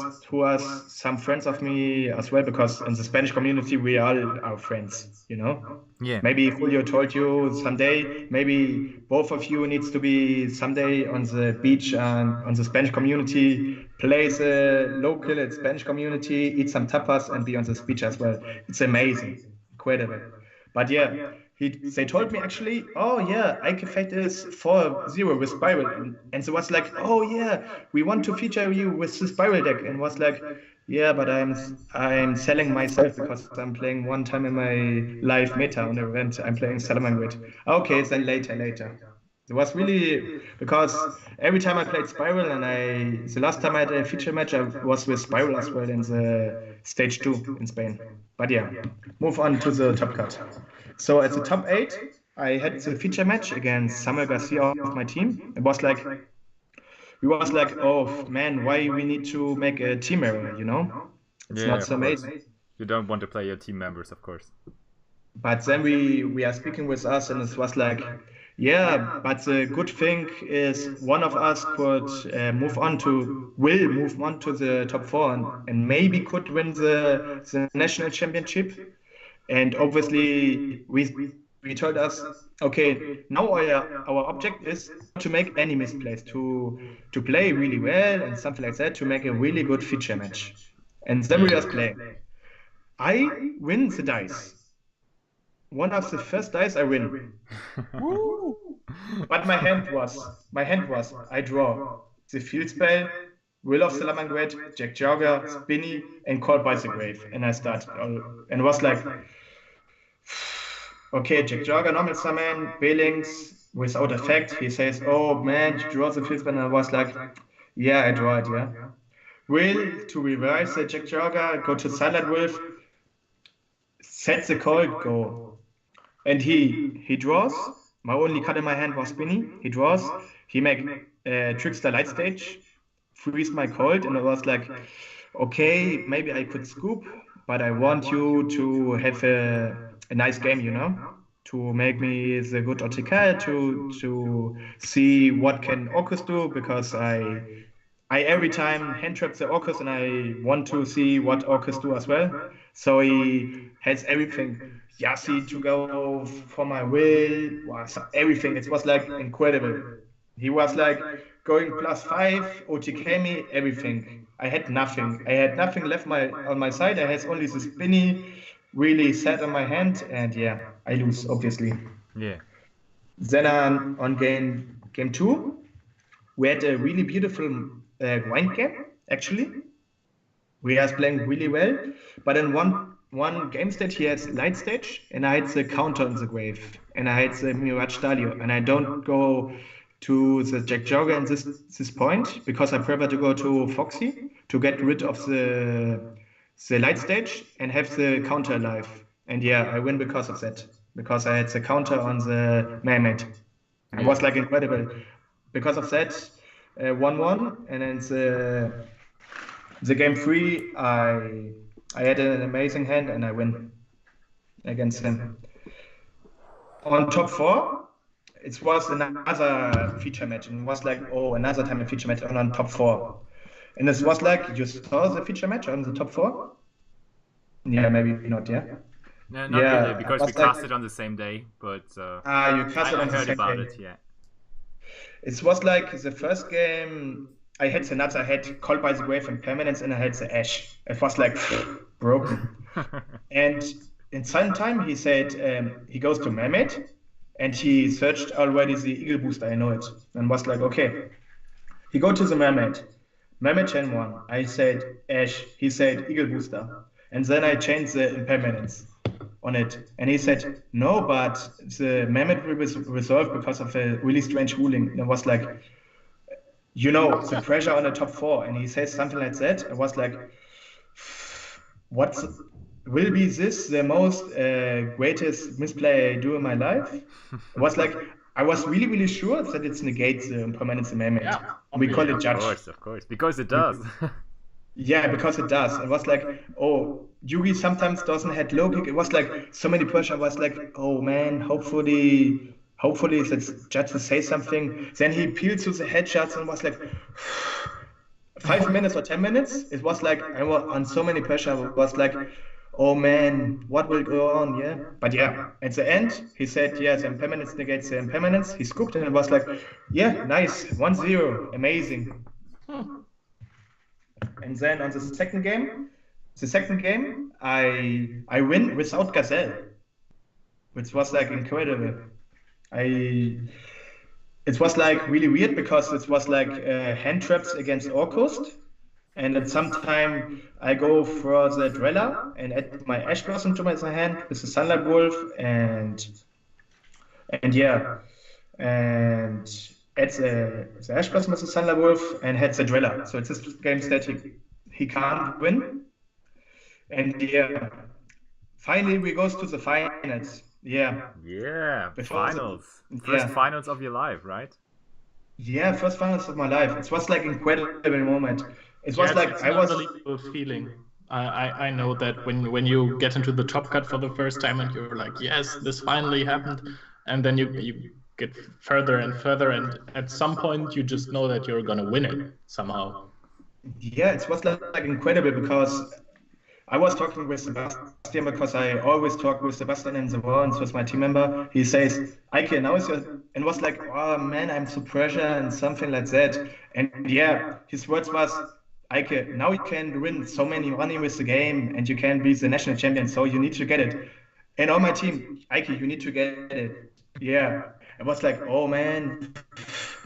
some friends of me as well, because in the Spanish community we all are friends, you know? Yeah. Maybe Julio told you someday, maybe both of you needs to be someday on the beach and on the Spanish community, play the local Spanish community, eat some tapas and be on the beach as well. It's amazing, incredible. But yeah, they told me actually, oh yeah, Eike Fecht is 4-0 with Spiral. And so was like, oh yeah, we want to feature you with the Spiral deck. And was like, yeah, but I'm selling myself because I'm playing one time in my live meta on the event. I'm playing Salamangreat. Okay, then later. It was really because every time I played Spiral and the last time I had a feature match, I was with Spiral as well in the stage 2 in Spain. But yeah, move on to the top card. So at the top 8, I had the feature match against Samuel Garcia of my team. It was like, oh man, why we need to make a team error, you know? It's not so amazing. You don't want to play your team members, of course. But then we are speaking with us and it was like, yeah, but the good thing is one of us could will move on to the top 4 and maybe could win the national championship. And obviously we told us, okay, now our object is to make any misplays, to play really well and something like that, to make a really good feature match. And then we just play. I win the dice. One of the first dice I win. But my hand was, I draw the field spell, Will of Salamangreat, Jack Jogger, Spinny, and Called by the Grave. And I started, and was like, okay, Jack Jogger, normal summon, Billings, without effect. He says, oh man, you draw the field spell. And I was like, yeah, I draw it, yeah. Will, to reverse the Jack Jogger, go to Silent Wolf, set the cold, go. And he draws. My only card in my hand was Spinny. He draws. He make Trickster Light Stage, freeze my cold, and I was like, okay, maybe I could scoop, but I want you to have a nice game, you know, to make me the good OTK, to see what can Orcus do, because I every time hand trap the Orcus and I want to see what Orcus do as well. So he has everything. Yassi to go for my will, was everything. It was like incredible. He was like going +5, OTK me, everything. I had nothing. I had nothing left on my side. I had only the Spinny really set on my hand, and yeah, I lose obviously. Yeah. Then on game 2, we had a really beautiful grind game, actually. We are playing really well, but in one game stage he has light stage, and I had the counter on the grave, and I had the Mirage Stalio, and I don't go to the Jack Jogger in this point because I prefer to go to Foxy to get rid of the light stage and have the counter alive. And yeah, I win because of that, because I had the counter on the Mermaid. It was like incredible. Because of that, 1-1, and then the game 3, I had an amazing hand and I win against him. On top 4, it was another feature match, and it was like, oh, another time a feature match on top 4. And it was like, you saw the feature match on the top 4? Yeah, maybe not, yeah? No, not really, because we cast it on the same day, but you cast it on the I heard same about day. it, yeah. It was like the first game, I had the nuts, I had Called by the Grave and Permanence, and I had the Ash. It was like broken. And in some time, he said he goes to Mermaid, and he searched already the Eagle Booster, I know it, and was like, okay. He go to the Mermaid. Mermaid chain 1. I said Ash. He said Eagle Booster. And then I changed the impermanence on it. And he said, no, but the Mermaid will be resolved because of a really strange ruling. And it was like, you know, the pressure on the top 4. And he says something like that. I was like, will be this the most greatest misplay I do in my life? It was like, I was really, really sure that it negates the impermanence in Mermaid. Yeah, We call it judge. Of course, because it does. Yeah, because it does. It was like, oh, Yugi sometimes doesn't have low kick. It was like so many pressure. I was like, oh man, hopefully that judge will say something. Then he peeled to the headshots and was like 5 minutes or 10 minutes. It was like I was on so many pressure. It was like, oh man, what will go on? Yeah, but yeah, at the end he said, yeah, the impermanence negates the impermanence. He scooped and it was like, yeah, nice, 1-0, amazing. And then on the second game, I win without Gazelle, which was like incredible. It was like really weird because it was like hand traps against Orcust, and at some time I go for the Dweller and add my Ash Blossom to my hand with the Sunlight Wolf and yeah, and add the Ash Blossom with the Sunlight Wolf and had the Dweller. So it's this game that he can't win. And yeah, finally we goes to the finals. Yeah. Yeah, Before the- finals. First yeah. finals of your life, right? Yeah, first finals of my life. It was like incredible moment. It was Yeah, like it's I an was unbelievable feeling. I know that when you get into the top cut for the first time and you're like, yes, this finally happened, and then you get further and further, and at some point you just know that you're gonna win it somehow. yeah, it was like incredible because I was talking with Sebastian because I always talk with Sebastian in the Worlds with my team member. He says, Eike, now is your, and was like, oh man, I'm so pressure and something like that. And yeah, his words was, Eike, now you can win so many money with the game and you can be the national champion. So you need to get it. And all my team, Eike, you need to get it. Yeah. I was like, oh man,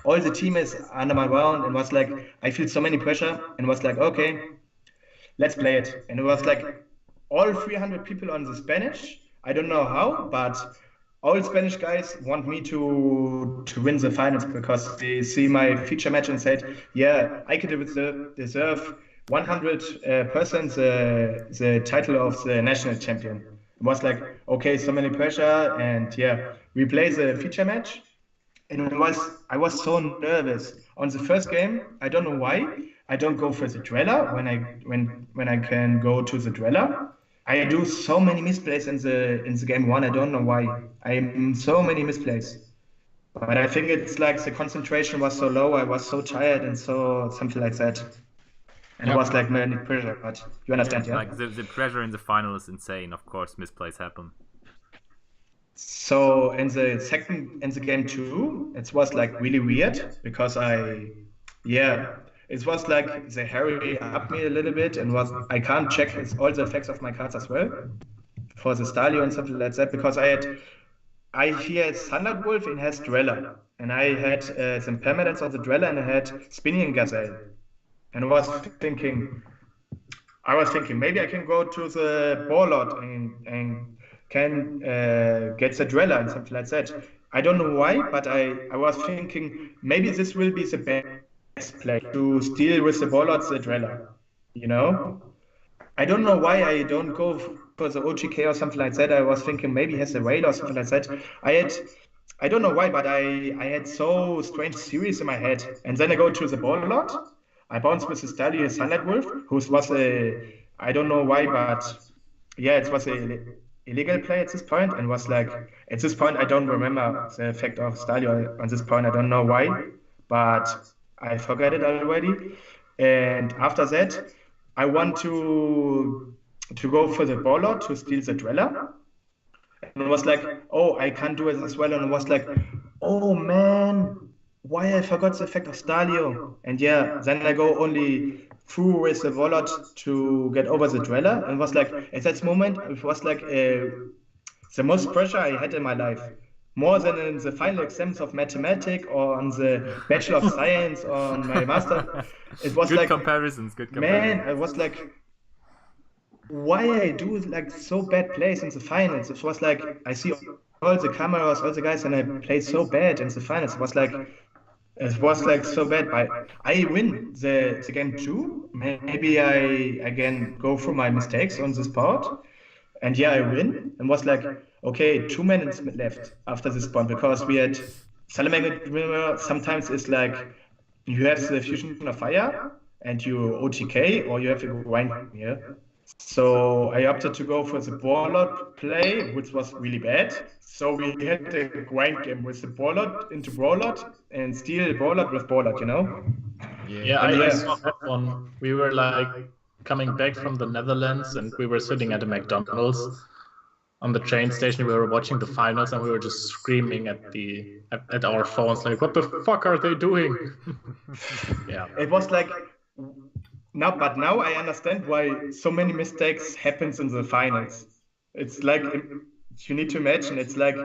all the team is under my round, and was like, I feel so many pressure, and was like, okay, let's play it. And it was like all 300 people on the Spanish. I don't know how, but all Spanish guys want me to win the finals because they see my feature match and said, yeah, Eike deserve 100% the title of the national champion. It was like, okay, so many pressure, and yeah, we play the feature match. And I was so nervous on the first game. I don't know why I don't go for the dweller when I can go to the dweller. I do so many misplays in the game one. I don't know why. I'm so many misplays. But I think it's like the concentration was so low. I was so tired and so something like that. And it was like many pressure. But you understand, yeah? Like the pressure in the final is insane. Of course, misplays happen. So in the game two, it was like really weird because it was like they hurry up me a little bit and I can't check all the effects of my cards as well for the Stalio and something like that because he had Sunlight Wolf and has Dweller, and I had some permanents of the Dweller and I had Spinny and Gazelle, and I was thinking maybe I can go to the Warlord and can get the Dweller and something like that. I don't know why, but I was thinking maybe this will be the best play to steal with the Warlord the Dweller, you know? I don't know why I don't go for the OGK or something like that. I was thinking maybe he has a whale or something like that. I don't know why, but I had so strange series in my head. And then I go to the Warlord. I bounce with the Stallion Sunlight Wolf, who was I don't know why, but yeah, it was a illegal play at this point, and was like, at this point, I don't remember the effect of Stallion. On this point, I don't know why, but I forgot it already. And after that, I want to go for the Warlord to steal the Dweller. And it was like, oh, I can't do it as well. And it was like, oh man, why I forgot the effect of Stalio. And yeah, then I go only through with the Warlord to get over the Dweller. And it was like, at that moment, it was like the most pressure I had in my life. More than in the final exams of mathematics or on the Bachelor of Science or on my master. It was good like comparisons. Man, I was like, why I do like so bad plays in the finals? It was like I see all the cameras, all the guys, and I played so bad in the finals. It was like so bad. I win the game two. Maybe I again go through my mistakes on this part. And yeah, I win. And was like, okay, 2 minutes left after this point because we had Salamander. Sometimes it's like you have the fusion of fire and you OTK or you have a grind here. So I opted to go for the Warlord play, which was really bad. So we had a grind game with the Warlord into Warlord and steal Warlord with Warlord, you know? Yeah, I saw that one. We were like coming back from the Netherlands and we were sitting at a McDonald's on the train station. We were watching the finals and we were just screaming at our phones like, what the fuck are they doing? Yeah. It was like now I understand why so many mistakes happens in the finals. It's like you need to imagine it's like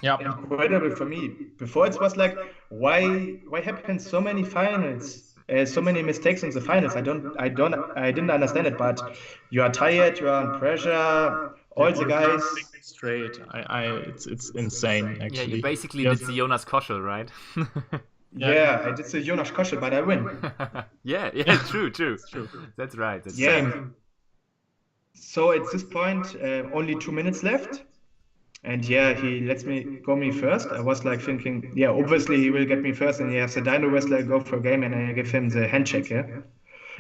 incredible for me. Before it was like why happen so many finals? So many mistakes in the finals. I didn't understand it, but you are tired, you are under pressure, all the guys straight. It's insane actually. Yeah, you basically did the Jonas Koschel, right? Yeah, I did the Jonas Koschel, but I win. yeah, true. That's right. Same. So at this point, only 2 minutes left. And yeah, he lets me first. I was like thinking, yeah, obviously he will get me first, and he has the Dino Wrestler go for a game, and I give him the handshake. Yeah,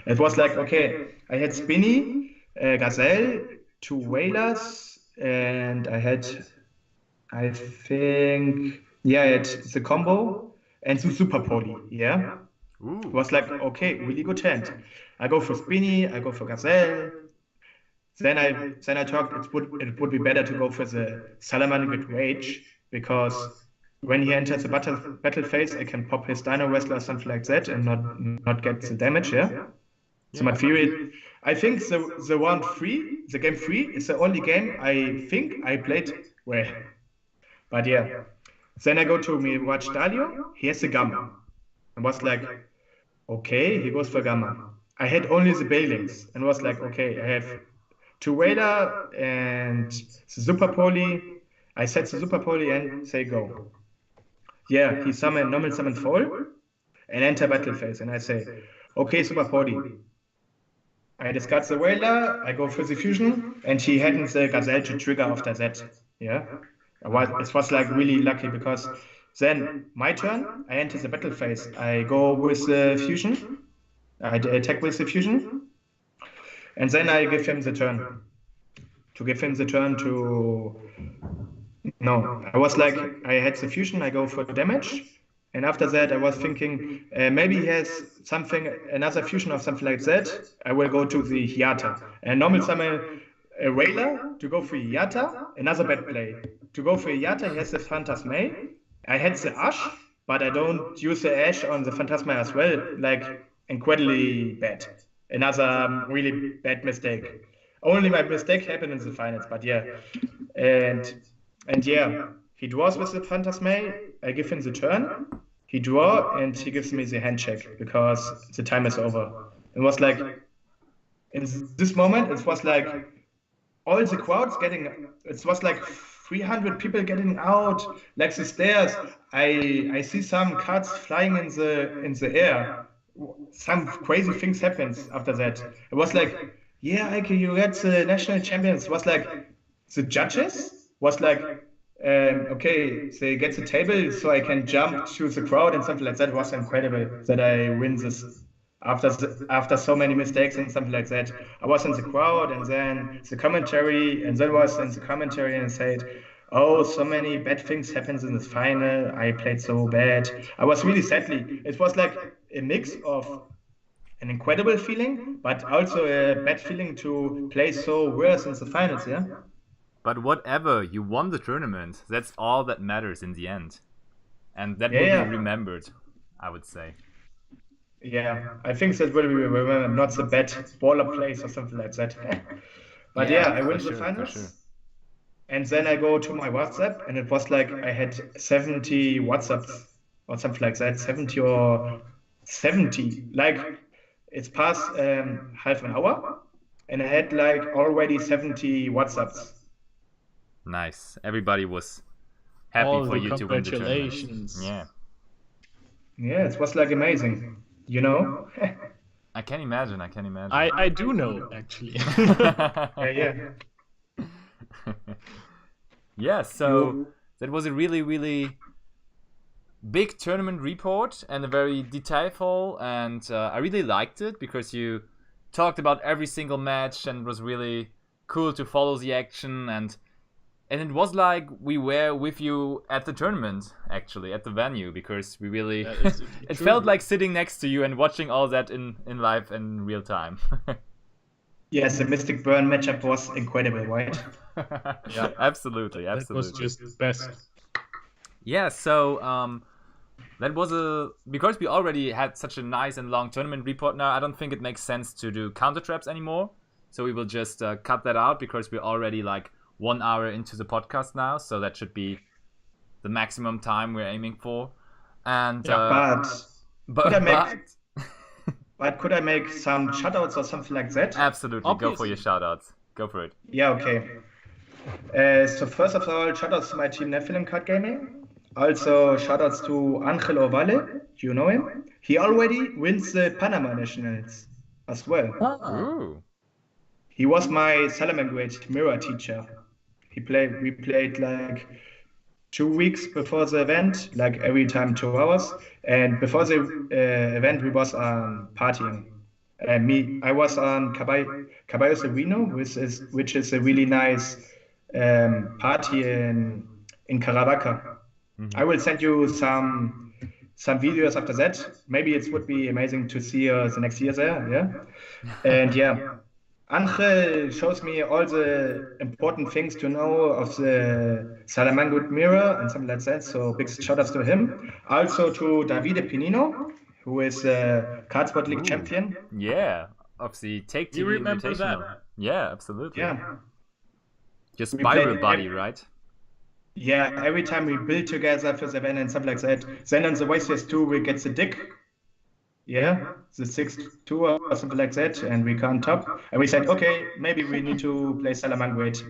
it was like okay, I had Spinny, Gazelle, 2 Whalers, and I had the combo and the Super Poly. Yeah, it was like okay, really good hand. I go for Spinny, I go for Gazelle. Then I talked. It would be better to go for the Salamander with Rage because when he enters the battle phase, I can pop his Dino Wrestler or something like that and not get the damage. Yeah. So my theory, I think the game 3 is the only game I think I played well. But yeah, then I go to me watch Dalio. He has the Gamma. I was like, okay, he goes for Gamma. I had only the Bailings and was like, okay, I have 2 Whaler and Super Poly. I set the super poly and say go. Yeah, he summon normal summon foal and enter battle phase. And I say, okay, super poly. I discard the whaler, I go for the fusion, and he hadn't the gazelle to trigger after that. Yeah. It was like really lucky because then my turn, I enter the battle phase. I go with the fusion. I attack with the fusion. And then I give him the turn. To give him the turn to... No, I was like, I had the fusion, I go for damage. And after that, I was thinking, maybe he has something, another fusion of something like that. I will go to the Hiata. And normal summon a Whaler to go for Hiata, another bad play. To go for Hiata, he has the Phantasme. I had the Ash, but I don't use the Ash on the Phantasma as well, like incredibly bad. Another really bad mistake. Only my mistake happened in the finals, but yeah. And yeah, he draws with the Phantasme, I give him the turn, he draw, and he gives me the handshake because the time is over. It was like, in this moment, it was like all the crowds getting, it was like 300 people getting out, like the stairs. I see some cards flying in the air. Some crazy things happens after that. It was like, yeah, Eike, you got the national champions. It was like, the judges was like, okay, they get the table so I can jump to the crowd and something like that. It was incredible that I win this after so many mistakes and something like that. I was in the crowd and then the commentary, and then was in the commentary and said, oh, so many bad things happens in this final. I played so bad. I was really sadly. It was like a mix of an incredible feeling, but also a bad feeling to play so worse in the finals, yeah? But whatever, you won the tournament. That's all that matters in the end. And that will be remembered, I would say. Yeah, I think that will be remembered, not the bad baller plays or something like that. But yeah, I win the finals. Sure. And then I go to my WhatsApp, and it was like I had 70 WhatsApps or something like that, 70 or 70. Like it's past half an hour, and I had like already 70 WhatsApps. Nice. Everybody was happy for you to win the tournament. Congratulations. Yeah. Yeah, it was like amazing, you know? I can imagine. I do know, actually. Yeah. Yeah, so that was a really, really big tournament report and a very detailful, and I really liked it because you talked about every single match and it was really cool to follow the action, and it was like we were with you at the tournament, actually, at the venue, because we really it felt like sitting next to you and watching all that in live and real time. Yes, the Mystic Burn matchup was incredible, right? Yeah, absolutely. That was just the best. Yeah, so that was because we already had such a nice and long tournament report now, I don't think it makes sense to do counter traps anymore. So we will just cut that out because we're already like 1 hour into the podcast now, so that should be the maximum time we're aiming for. And But could I make some shoutouts or something like that? Absolutely. Obviously. Go for your shoutouts. Go for it. Yeah, okay. So first of all, shoutouts to my team Nephilim Card Gaming. Also shoutouts to Angel Ovale. Do you know him? He already wins the Panama Nationals as well. Ooh. He was my Salamangrate mirror teacher. We played like 2 weeks before the event, like every time 2 hours. And before the event, we was partying. I was on Caballo Sereno, which is a really nice party in Caravaca. Mm-hmm. I will send you some videos after that. Maybe it would be amazing to see the next year there. Yeah, and yeah. Angel shows me all the important things to know of the Salamanca mirror and something like that. So big shout outs to him. Also to Davide Pinino, who is a Cardsport League champion. Yeah, of the Take TV remember Invitational. That? Yeah, absolutely. Yeah. Just spiral buddy, right? Yeah, every time we build together for the event and something like that. Then on the YCS 2 we get the dick. Yeah, the 6-2 or something like that, and we can't top. And we said, okay, maybe we need to play Salamangrate.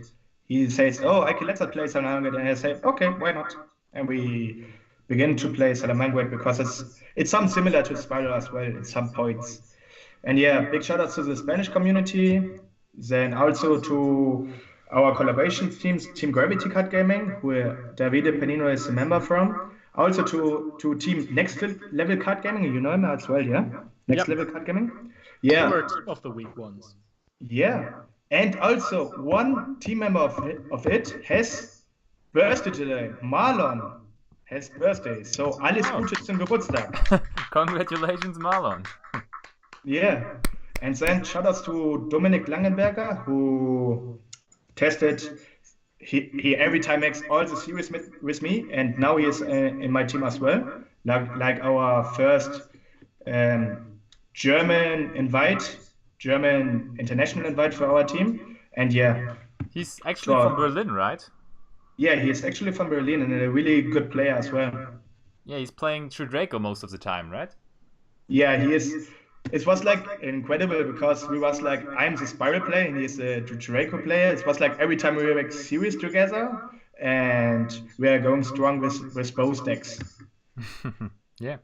he says, "Oh, Eike, let's play Salamanca," and I say, "Okay, why not?" And we begin to play Salamanca because it's some similar to Spiral as well in some points. And yeah, big shout outs to the Spanish community, then also to our collaboration teams, Team Gravity Card Gaming, where Davide Penino is a member from. Also to Team Next Level Card Gaming, you know him as well, yeah? Next Level Card Gaming? They Yeah. were Team of the Week once. Yeah. And also one team member of it has birthday today. Marlon has birthday. So alles Gute zum Geburtstag. Congratulations, Marlon. Yeah. And then shout outs to Dominik Langenberger, who tested. He every time makes all the series with me, and now he is in my team as well. Like our first German international invite for our team. And yeah, he's actually from Berlin, right? Yeah, he's actually from Berlin and a really good player as well. Yeah, he's playing True Draco most of the time, right? Yeah, he is. It was like incredible because we was like, I'm the Spiral player and he's the Draco player. It was like every time we were like series together and we are going strong with both decks. Yeah.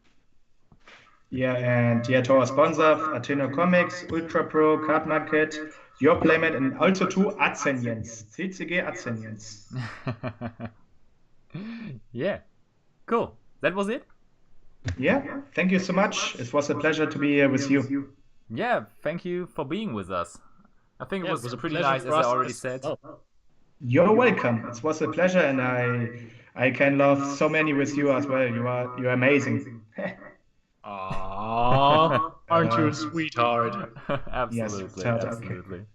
Yeah, and yeah, to our sponsor, Atheno Comics, Ultra Pro, Card Market, Your Playmate, and also to Azenians, CCG Azenians. Yeah, cool. That was it? Yeah, thank you so much. It was a pleasure to be here with you. Yeah, thank you for being with us. I think it was a pretty pleasure nice, as for I us already as said. well. You're welcome. It was a pleasure, and I can love so many with you as well. You're amazing. Aww, aren't you a sweetheart? Absolutely, Yes, absolutely.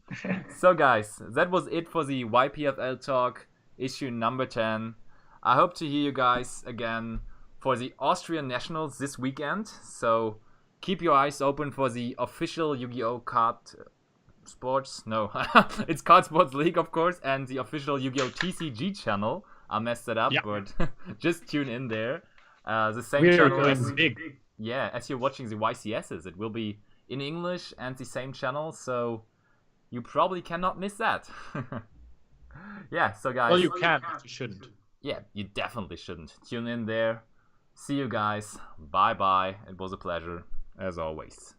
So guys, that was it for the YPFL Talk issue number 10. I hope to hear you guys again for the Austrian Nationals this weekend. So keep your eyes open for the official Yu-Gi-Oh! Card Sports. No, it's Card Sports League, of course, and the official Yu-Gi-Oh! TCG channel. I messed it up, but just tune in there. The same We're channel going as, big. yeah, as you're watching the YCSs, it will be in English and the same channel, so you probably cannot miss that. Yeah, so guys. Well, you can, but you shouldn't. Yeah, you definitely shouldn't. Tune in there. See you guys. Bye bye. It was a pleasure, as always.